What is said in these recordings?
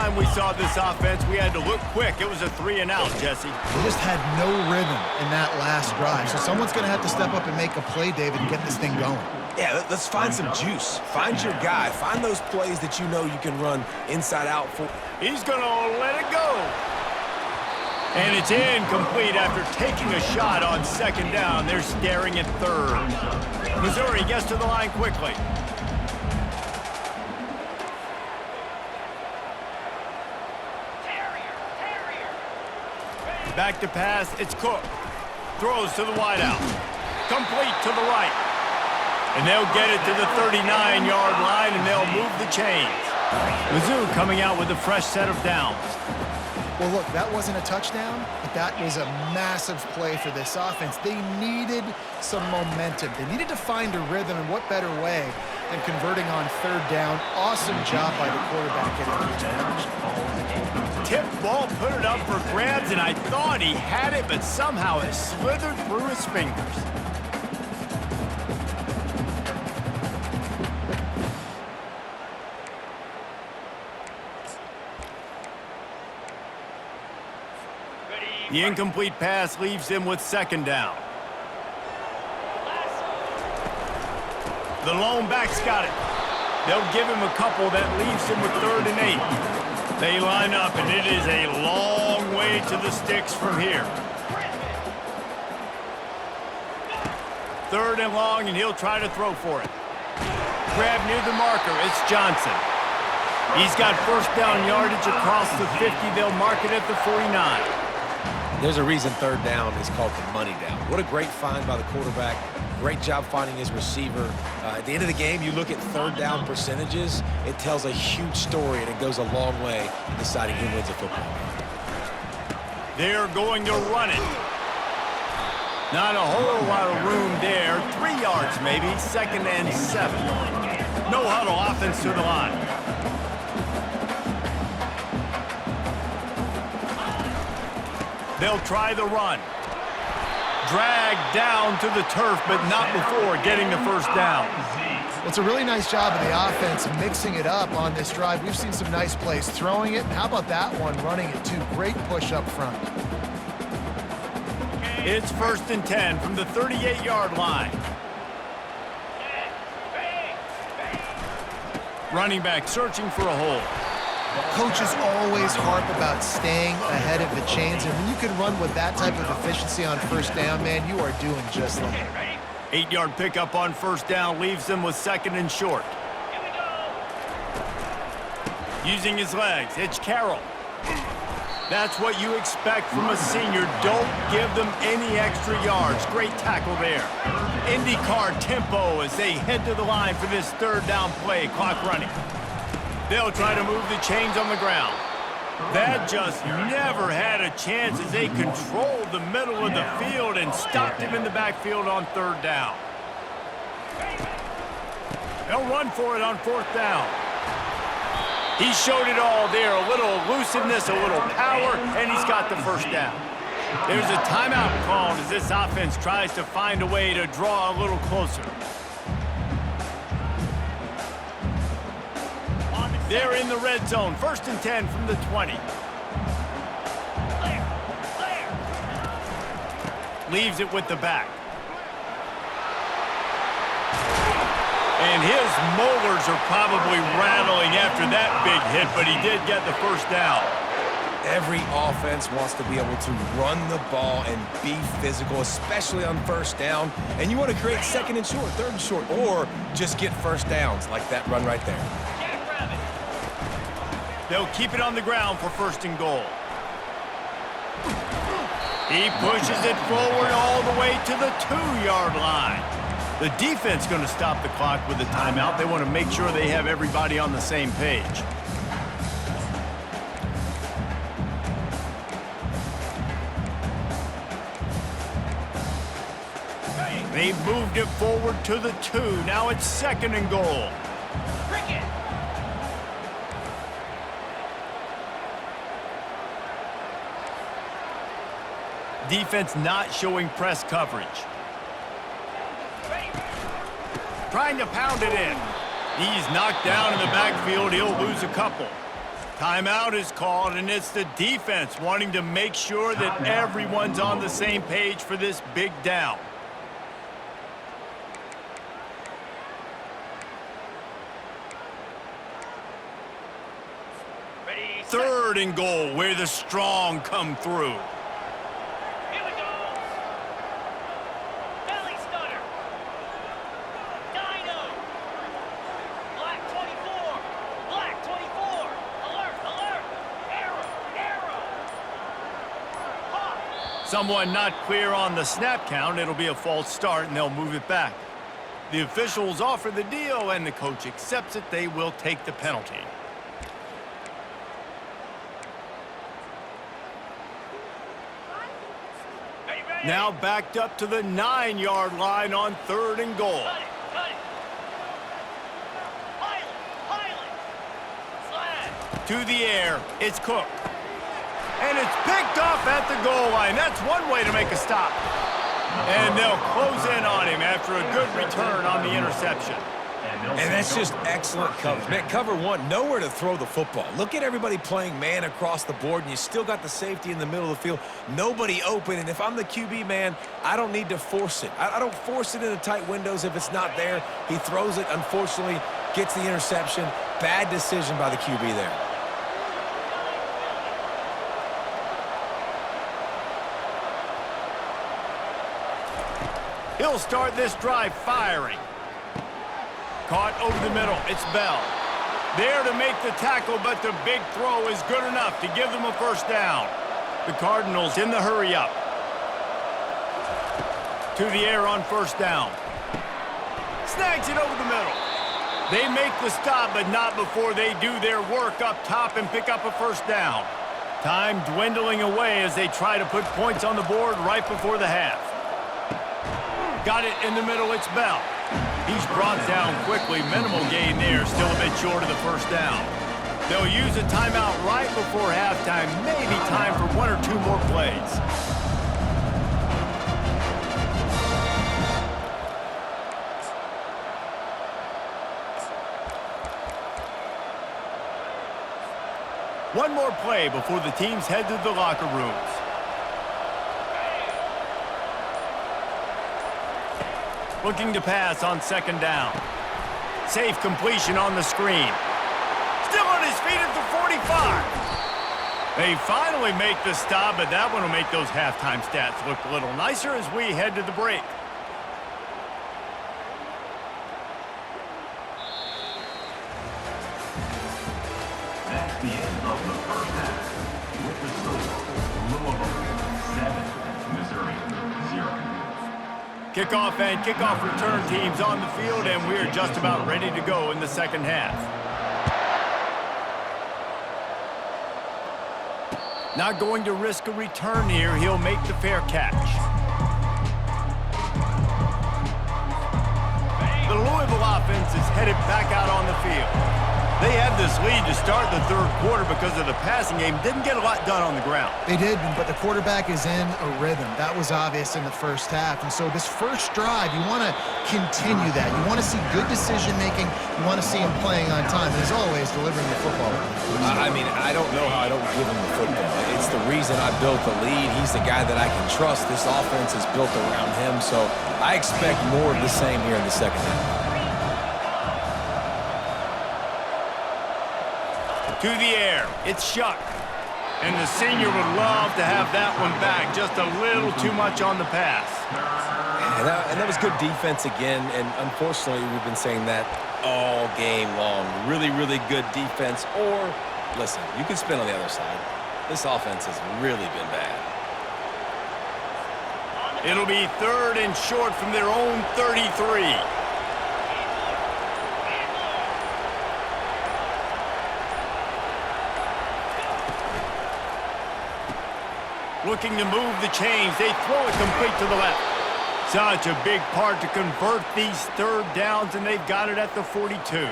time we saw this offense, we had to look quick. It was a 3-and-out, Jesse. They just had no rhythm in that last drive. So someone's going to have to step up and make a play, David, and get this thing going. Yeah, let's find some juice. Find your guy. Find those plays that you know you can run inside out for. He's going to let it go. And it's incomplete after taking a shot on 2nd down. They're staring at 3rd. Missouri gets to the line quickly. Back to pass, it's Cook. Throws to the wideout. Complete to the right. And they'll get it to the 39-yard line, and they'll move the chains. Mizzou coming out with a fresh set of downs. Well, look, that wasn't a touchdown, but that was a massive play for this offense. They needed some momentum. They needed to find a rhythm, and what better way than converting on 3rd down. Awesome job by the quarterback getting through to Tip ball, put it up for grabs, and I thought he had it, but somehow it slithered through his fingers. The incomplete pass leaves him with 2nd down. The lone back's got it. They'll give him a couple that leaves him with 3rd and 8. They line up, and it is a long way to the sticks from here. 3rd and long, and he'll try to throw for it. Grab near the marker. It's Johnson. He's got 1st down yardage across the 50. They'll mark it at the 49. There's a reason 3rd down is called the money down. What a great find by the quarterback. Great job finding his receiver. At the end of the game, you look at 3rd down percentages, it tells a huge story, and it goes a long way in deciding who wins a football game. They're going to run it. Not a whole lot of room there. 3 yards maybe, 2nd and 7. No huddle, offense to the line. They'll try the run. Dragged down to the turf, but not before getting the 1st down. Well, it's a really nice job of the offense mixing it up on this drive. We've seen some nice plays throwing it. How about that one, running it too? Great push up front. It's 1st and 10 from the 38-yard line. Running back searching for a hole. Coaches always harp about staying ahead of the chains, and when you can run with that type of efficiency on 1st down, man, you are doing just that. 8-yard pickup on 1st down leaves them with 2nd and short. Using his legs, it's Carroll. That's what you expect from a senior. Don't give them any extra yards. Great tackle there. IndyCar tempo as they head to the line for this 3rd down play. Clock running. They'll try to move the chains on the ground. That just never had a chance as they controlled the middle of the field and stopped him in the backfield on 3rd down. They'll run for it on 4th down. He showed it all there. A little elusiveness, a little power, and he's got the 1st down. There's a timeout called as this offense tries to find a way to draw a little closer. They're in the red zone. 1st and 10 from the 20. Leaves it with the back. And his molars are probably rattling after that big hit, but he did get the 1st down. Every offense wants to be able to run the ball and be physical, especially on 1st down. And you want to create 2nd and short, 3rd and short, or just get 1st downs like that run right there. They'll keep it on the ground for 1st and goal. He pushes it forward all the way to the 2-yard line. The defense going to stop the clock with a timeout. They want to make sure they have everybody on the same page. They've moved it forward to the 2. Now it's 2nd and goal. Defense not showing press coverage. Trying to pound it in. He's knocked down in the backfield. He'll lose a couple. Timeout is called, and it's the defense wanting to make sure that everyone's on the same page for this big down. Third and goal, where the strong come through. Here we go. Belly stunner. Dino. Black 24. Black 24. Alert, alert. Arrow, arrow. Hawk. Someone not clear on the snap count. It'll be a false start, and they'll move it back. The officials offer the deal, and the coach accepts it. They will take the penalty. Now backed up to the 9-yard line on third and goal. Cut it, cut it. Pilot, pilot. Slide. To the air, it's Cook. And it's picked off at the goal line. That's one way to make a stop. And they'll close in on him after a good return on the interception. And that's just excellent coverage. Man, cover one, nowhere to throw the football. Look at everybody playing man across the board, and you still got the safety in the middle of the field. Nobody open, and if I'm the QB, man, I don't need to force it. I don't force it into tight windows if it's not there. He throws it, unfortunately, gets the interception. Bad decision by the QB there. He'll start this drive firing. Caught over the middle. It's Bell. There to make the tackle, but the big throw is good enough to give them a first down. The Cardinals in the hurry up. To the air on first down. Snags it over the middle. They make the stop, but not before they do their work up top and pick up a first down. Time dwindling away as they try to put points on the board right before the half. Got it in the middle. It's Bell. He's brought down quickly. Minimal gain there. Still a bit short of the first down. They'll use a timeout right before halftime. Maybe time for one or two more plays. One more play before the teams head to the locker rooms. Looking to pass on second down. Safe completion on the screen. Still on his feet at the 45. They finally make the stop, but that one will make those halftime stats look a little nicer as we head to the break. That's the end of the first half. With the score, Louisville 7, Missouri 0. Kickoff and kickoff return teams on the field, and we're just about ready to go in the second half. Not going to risk a return here. He'll make the fair catch. The Louisville offense is headed back out on the field. They had this lead to start the third quarter because of the passing game. Didn't get a lot done on the ground. They did, but the quarterback is in a rhythm. That was obvious in the first half. And so this first drive, you want to continue that. You want to see good decision-making. You want to see him playing on time. And as always, delivering the football. I mean, I don't know how I don't give him the football. It's the reason I built the lead. He's the guy that I can trust. This offense is built around him. So I expect more of the same here in the second half. To the air, it's Shuck. And the senior would love to have that one back. Just a little too much on the pass. And that was good defense again, and unfortunately, we've been saying that all game long. Really, really good defense. Or, listen, you can spin on the other side. This offense has really been bad. It'll be third and short from their own 33. Looking to move the chains. They throw it complete to the left. Such a big part to convert these third downs, and they've got it at the 42.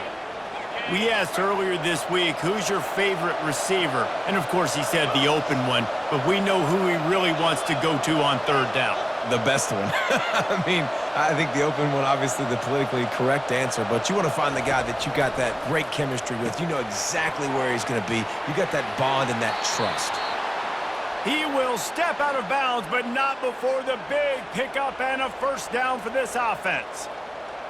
We asked earlier this week, who's your favorite receiver? And, of course, he said the open one, but we know who he really wants to go to on third down. The best one. I mean, I think the open one, obviously the politically correct answer, but you want to find the guy that you got that great chemistry with. You know exactly where he's going to be. You got that bond and that trust. He will step out of bounds, but not before the big pickup and a first down for this offense.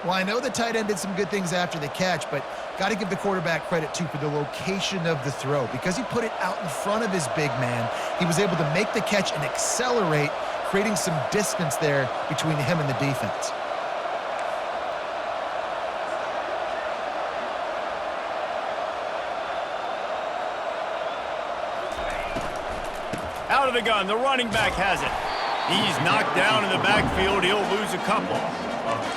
Well, I know the tight end did some good things after the catch, but got to give the quarterback credit, too, for the location of the throw. Because he put it out in front of his big man, he was able to make the catch and accelerate, creating some distance there between him and the defense. Out of the gun, the running back has it. He's knocked down in the backfield. He'll lose a couple.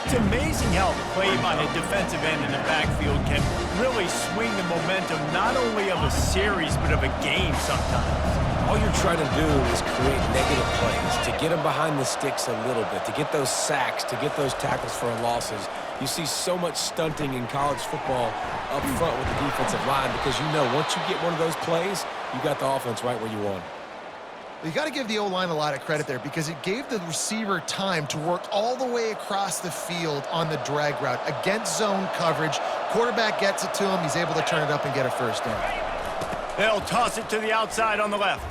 It's amazing how a play by a defensive end in the backfield can really swing the momentum not only of a series but of a game sometimes. All you're trying to do is create negative plays, to get them behind the sticks a little bit, to get those sacks, to get those tackles for losses. You see so much stunting in college football up front with the defensive line because you know once you get one of those plays, you got the offense right where you want. You got to give the O-line a lot of credit there because it gave the receiver time to work all the way across the field on the drag route against zone coverage. Quarterback gets it to him. He's able to turn it up and get a first down. They'll toss it to the outside on the left.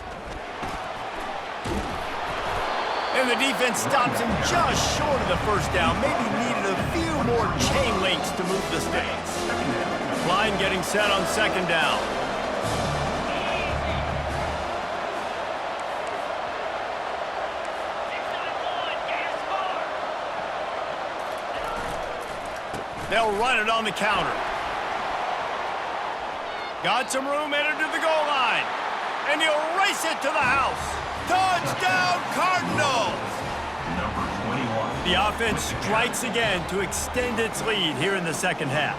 And the defense stops him just short of the first down. Maybe needed a few more chain links to move the sticks. Line getting set on second down. They'll run it on the counter. Got some room, entered to the goal line. And he'll race it to the house. Touchdown, Cardinals! Number 21. The offense strikes again to extend its lead here in the second half.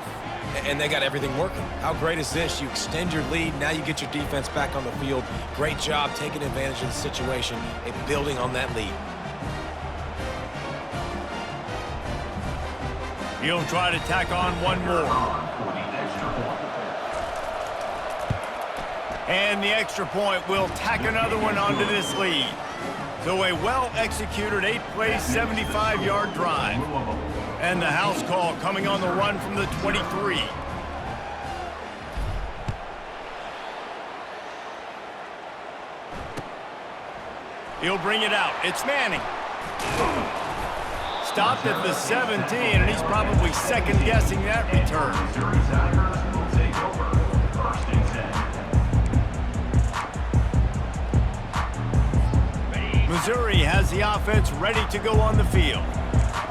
And they got everything working. How great is this? You extend your lead, now you get your defense back on the field. Great job taking advantage of the situation and building on that lead. He'll try to tack on one more. And the extra point will tack another one onto this lead. So a well-executed 8-play, 75-yard drive. And the house call coming on the run from the 23. He'll bring it out. It's Manning. Stopped at the 17, and he's probably second-guessing that return. Missouri has the offense ready to go on the field.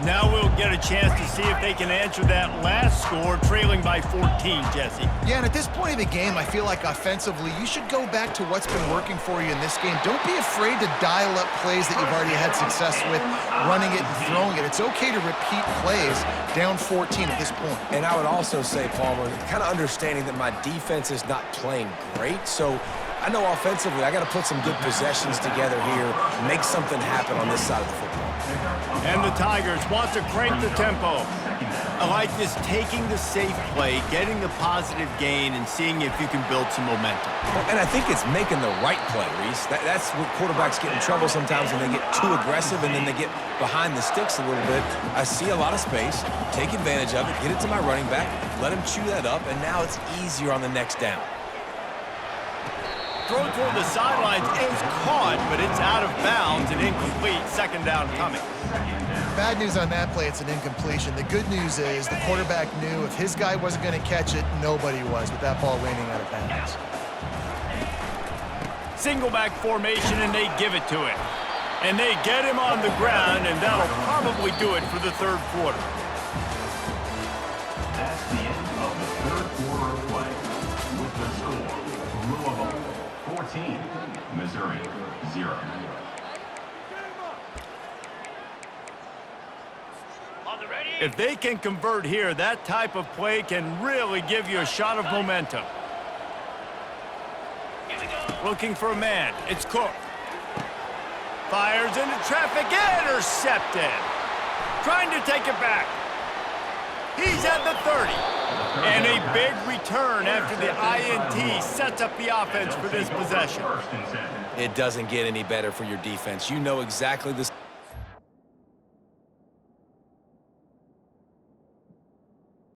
Now we'll get a chance to see if they can answer that last score, trailing by 14, Jesse. Yeah, and at this point of the game, I feel like offensively, you should go back to what's been working for you in this game. Don't be afraid to dial up plays that you've already had success with, running it and throwing it. It's okay to repeat plays down 14 at this point. And I would also say, Palmer, kind of understanding that my defense is not playing great, so I know offensively I got to put some good possessions together here, make something happen on this side of the football. And the Tigers want to crank the tempo. I like this, taking the safe play, getting the positive gain, and seeing if you can build some momentum. And I think it's making the right play, Reese. That's where quarterbacks get in trouble sometimes when they get too aggressive and then they get behind the sticks a little bit. I see a lot of space, take advantage of it, get it to my running back, let him chew that up, and now it's easier on the next down. Throw toward the sidelines is caught, but it's out of bounds and incomplete. Second down coming. Bad news on that play, it's an incompletion. The good news is the quarterback knew if his guy wasn't going to catch it, nobody was with that ball raining out of bounds. Single back formation, and they give it to him. And they get him on the ground, and that'll probably do it for the third quarter. That's the end of the third quarter of play. With the score, Louisville 14, Missouri 0. If they can convert here, that type of play can really give you a shot of momentum. Looking for a man. It's Cook. Fires into traffic. Intercepted. Trying to take it back. He's at the 30. And a big return after the INT sets up the offense for this possession. It doesn't get any better for your defense. You know exactly this.